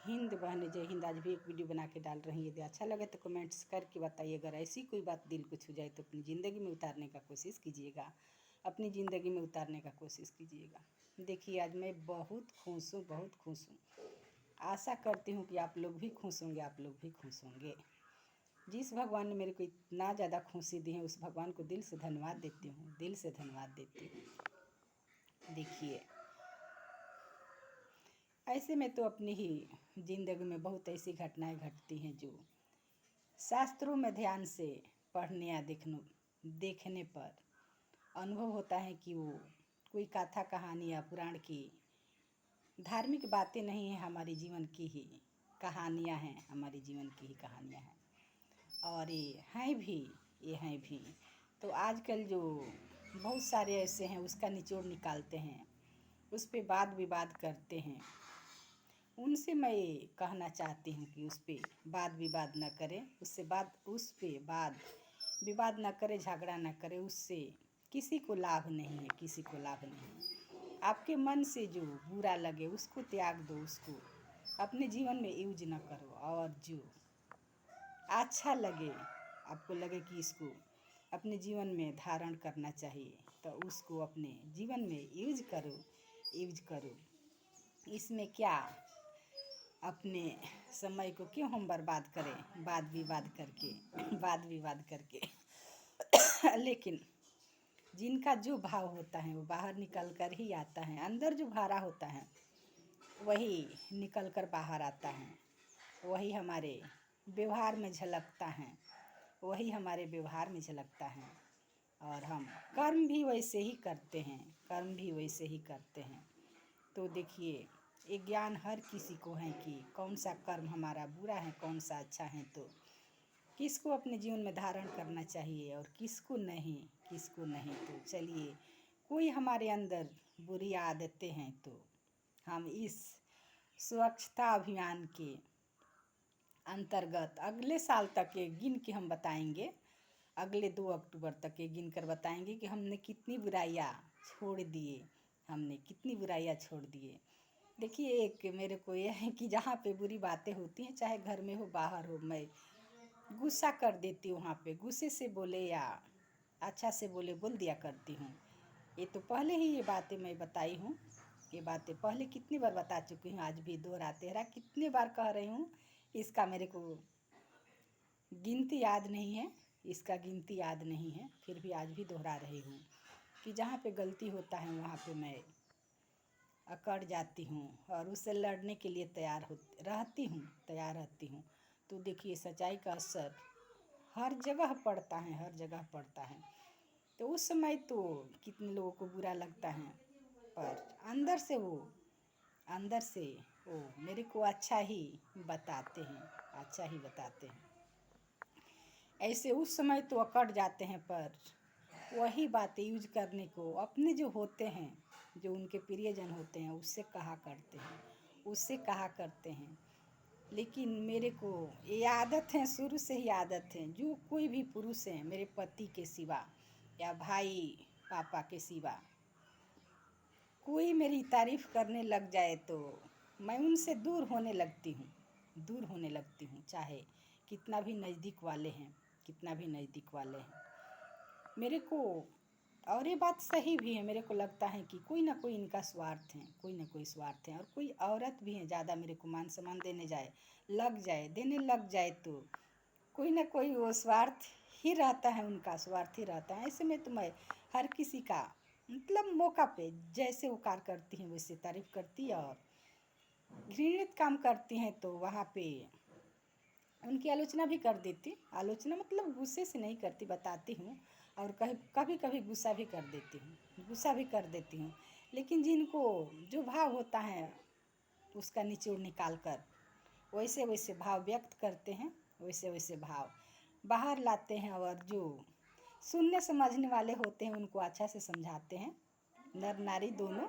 हिंद बहने, जय हिंद। आज भी एक वीडियो बना के डाल रही है। यदि अच्छा लगे तो कमेंट्स करके बताइए। अगर ऐसी कोई बात दिल को छू जाए तो अपनी ज़िंदगी में उतारने का कोशिश कीजिएगा, अपनी ज़िंदगी में उतारने का कोशिश कीजिएगा। देखिए, आज मैं बहुत खुश हूँ, बहुत खुश हूँ। आशा करती हूँ कि आप लोग भी खुश होंगे, आप लोग भी खुश होंगे। जिस भगवान ने मेरे को इतना ज़्यादा खुशी दी है, उस भगवान को दिल से धन्यवाद देती हूँ, दिल से धन्यवाद देती हूँ। देखिए, ऐसे में तो अपनी ही ज़िंदगी में बहुत ऐसी घटनाएं घटती हैं जो शास्त्रों में ध्यान से पढ़ने या देखने पर अनुभव होता है कि वो कोई कथा कहानी या पुराण की धार्मिक बातें नहीं हैं, हमारे जीवन की ही कहानियाँ हैं, हमारे जीवन की ही कहानियाँ हैं। और ये हैं भी। तो आजकल जो बहुत सारे ऐसे हैं, उसका निचोड़ निकालते हैं, उस पे वाद विवाद करते हैं। उनसे मैं ये कहना चाहती हूँ कि उस पर वाद विवाद न करें, उस पे वाद विवाद न करें, झगड़ा न करें। उससे किसी को लाभ नहीं है, किसी को लाभ नहीं। आपके मन से जो बुरा लगे उसको त्याग दो, उसको अपने जीवन में यूज न करो। और जो अच्छा लगे, आपको लगे कि इसको अपने जीवन में धारण करना चाहिए, तो उसको अपने जीवन में यूज करो। इसमें क्या, अपने समय को क्यों हम बर्बाद करें वाद विवाद करके। लेकिन जिनका जो भाव होता है वो बाहर निकल कर ही आता है। अंदर जो भरा होता है वही निकल कर बाहर आता है, वही हमारे व्यवहार में झलकता है, वही हमारे व्यवहार में झलकता है। और हम कर्म भी वैसे ही करते हैं। तो देखिए, एक ज्ञान हर किसी को है कि कौन सा कर्म हमारा बुरा है, कौन सा अच्छा है। तो किसको अपने जीवन में धारण करना चाहिए और किसको नहीं। तो चलिए, कोई हमारे अंदर बुरी आदतें हैं तो हम इस स्वच्छता अभियान के अंतर्गत अगले साल तक ये गिन के हम बताएंगे। अगले 2 अक्टूबर तक ये गिन कर बताएंगे कि हमने कितनी बुराइयाँ छोड़ दिए। देखिए, एक मेरे को ये है कि जहाँ पे बुरी बातें होती हैं, चाहे घर में हो बाहर हो, मैं गुस्सा कर देती हूँ। वहाँ पे गुस्से से बोले या अच्छा से बोल दिया करती हूँ। ये तो पहले ही ये बातें मैं बताई हूँ। ये बातें पहले कितनी बार बता चुकी हूँ, आज भी दोहराते रहा कितनी बार कह रही हूँ। इसका मेरे को गिनती याद नहीं है, फिर भी आज भी दोहरा रही हूँ कि जहाँ पे गलती होता है वहाँ पे मैं अकड़ जाती हूँ और उससे लड़ने के लिए तैयार रहती हूँ। तो देखिए, सच्चाई का असर हर जगह पड़ता है। तो उस समय तो कितने लोगों को बुरा लगता है, पर अंदर से वो मेरे को अच्छा ही बताते हैं। ऐसे उस समय तो अकड़ जाते हैं, पर वही बातें यूज करने को अपने जो होते हैं, जो उनके प्रियजन होते हैं, उससे कहा करते हैं। लेकिन मेरे को ये आदत है, शुरू से ही आदत है। जो कोई भी पुरुष है मेरे पति के सिवा या भाई पापा के सिवा, कोई मेरी तारीफ करने लग जाए तो मैं उनसे दूर होने लगती हूँ, चाहे कितना भी नज़दीक वाले हैं। मेरे को, और ये बात सही भी है, मेरे को लगता है कि कोई ना कोई इनका स्वार्थ है, और कोई औरत भी है ज़्यादा मेरे को मान सम्मान देने देने लग जाए तो कोई ना कोई वो स्वार्थ ही रहता है, उनका स्वार्थ ही रहता है। ऐसे में तो मैं हर किसी का मतलब मौका पे जैसे वो कार्य करती हैं वैसे तारीफ करती है, और घृणित काम करती हैं तो वहाँ पे उनकी आलोचना भी कर देती। आलोचना मतलब गुस्से से नहीं करती, बताती हूँ। और कभी कभी गुस्सा भी कर देती हूँ। लेकिन जिनको जो भाव होता है उसका निचोड़ निकाल कर वैसे वैसे भाव व्यक्त करते हैं, वैसे वैसे भाव बाहर लाते हैं। और जो सुनने समझने वाले होते हैं उनको अच्छा से समझाते हैं, नर नारी दोनों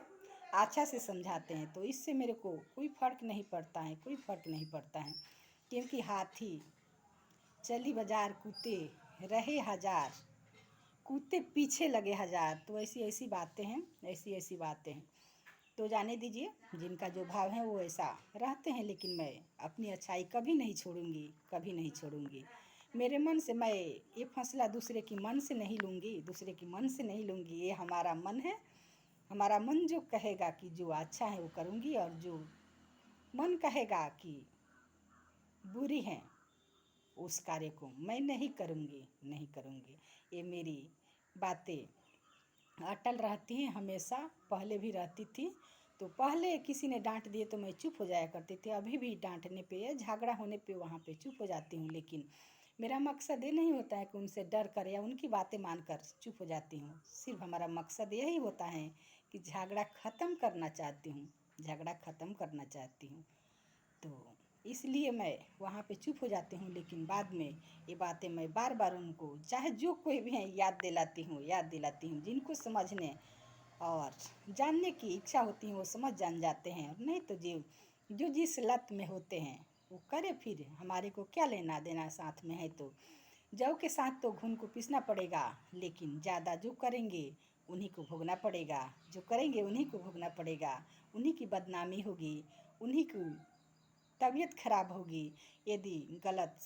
अच्छा से समझाते हैं। तो इससे मेरे को कोई फ़र्क नहीं पड़ता है, क्योंकि हाथी चली बाजार कूते रहे हजार, कूते पीछे लगे हजार। तो ऐसी ऐसी बातें हैं। तो जाने दीजिए, जिनका जो भाव है वो ऐसा रहते हैं, लेकिन मैं अपनी अच्छाई कभी नहीं छोड़ूंगी, कभी नहीं छोड़ूंगी। मेरे मन से मैं ये फैसला दूसरे की मन से नहीं लूँगी, दूसरे की मन से नहीं लूँगी। ये हमारा मन है, हमारा मन जो कहेगा कि जो अच्छा है वो करूँगी, और जो मन कहेगा कि बुरी है उस कार्य को मैं नहीं करूँगी, नहीं करूँगी। ये मेरी बातें अटल रहती हैं हमेशा, पहले भी रहती थी। तो पहले किसी ने डांट दिए तो मैं चुप हो जाया करती थी, अभी भी डांटने पे या झगड़ा होने पे वहाँ पे चुप हो जाती हूँ। लेकिन मेरा मकसद ये नहीं होता है कि उनसे डर कर या उनकी बातें मानकर चुप हो जाती हूँ। सिर्फ हमारा मकसद यही होता है कि झगड़ा ख़त्म करना चाहती हूँ, झगड़ा ख़त्म करना चाहती हूँ। तो इसलिए मैं वहाँ पे चुप हो जाती हूँ। लेकिन बाद में ये बातें मैं बार बार उनको, चाहे जो कोई भी हैं, याद दिलाती हूँ, याद दिलाती हूँ। जिनको समझने और जानने की इच्छा होती है वो समझ जान जाते हैं, और नहीं तो जो जो जिस लत में होते हैं वो करे, फिर हमारे को क्या लेना देना साथ में है। तो जौ के साथ तो घुन को पीसना पड़ेगा, लेकिन ज़्यादा जो करेंगे उन्हीं को भोगना पड़ेगा, जो करेंगे उन्हीं को भोगना पड़ेगा। उन्हीं की बदनामी होगी, उन्हीं की तबीयत खराब होगी। यदि गलत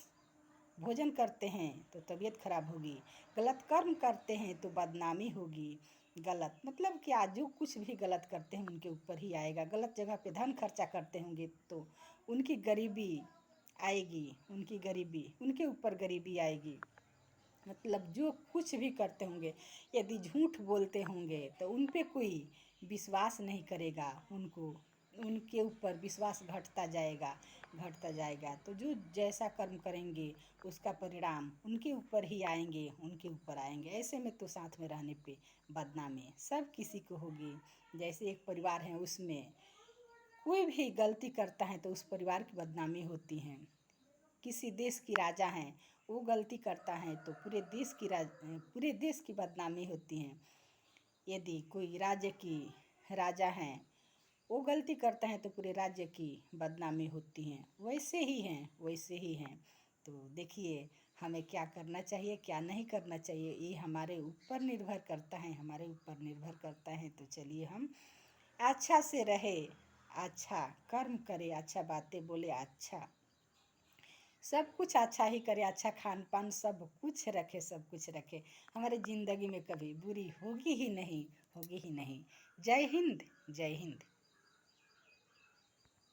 भोजन करते हैं तो तबीयत खराब होगी, गलत कर्म करते हैं तो बदनामी होगी। गलत मतलब कि आज जो कुछ भी गलत करते हैं उनके ऊपर ही आएगा। गलत जगह पे धन खर्चा करते होंगे तो उनकी गरीबी आएगी, उनकी गरीबी, उनके ऊपर गरीबी आएगी। मतलब जो कुछ भी करते होंगे, यदि झूठ बोलते होंगे तो उन पे कोई विश्वास नहीं करेगा, उनको उनके ऊपर विश्वास घटता जाएगा, घटता जाएगा। तो जो जैसा कर्म करेंगे उसका परिणाम उनके ऊपर ही आएंगे, उनके ऊपर आएंगे। ऐसे में तो साथ में रहने पे बदनामी सब किसी को होगी। जैसे एक परिवार है, उसमें कोई भी गलती करता है तो उस परिवार की बदनामी होती है। किसी देश की राजा हैं, वो गलती करता है तो पूरे देश की बदनामी होती है। यदि कोई राज्य की राजा हैं, वो गलती करता है तो पूरे राज्य की बदनामी होती है। वैसे ही हैं, वैसे ही हैं। तो देखिए, हमें क्या करना चाहिए, क्या नहीं करना चाहिए, ये हमारे ऊपर निर्भर करता है, हमारे ऊपर निर्भर करता है। तो चलिए हम अच्छा से रहे, अच्छा कर्म करे, अच्छा बातें बोले, अच्छा सब कुछ अच्छा ही करे, अच्छा खान पान सब कुछ रखे, सब कुछ रखे। हमारे ज़िंदगी में कभी बुरी होगी ही नहीं, होगी ही नहीं। जय हिंद, जय हिंद।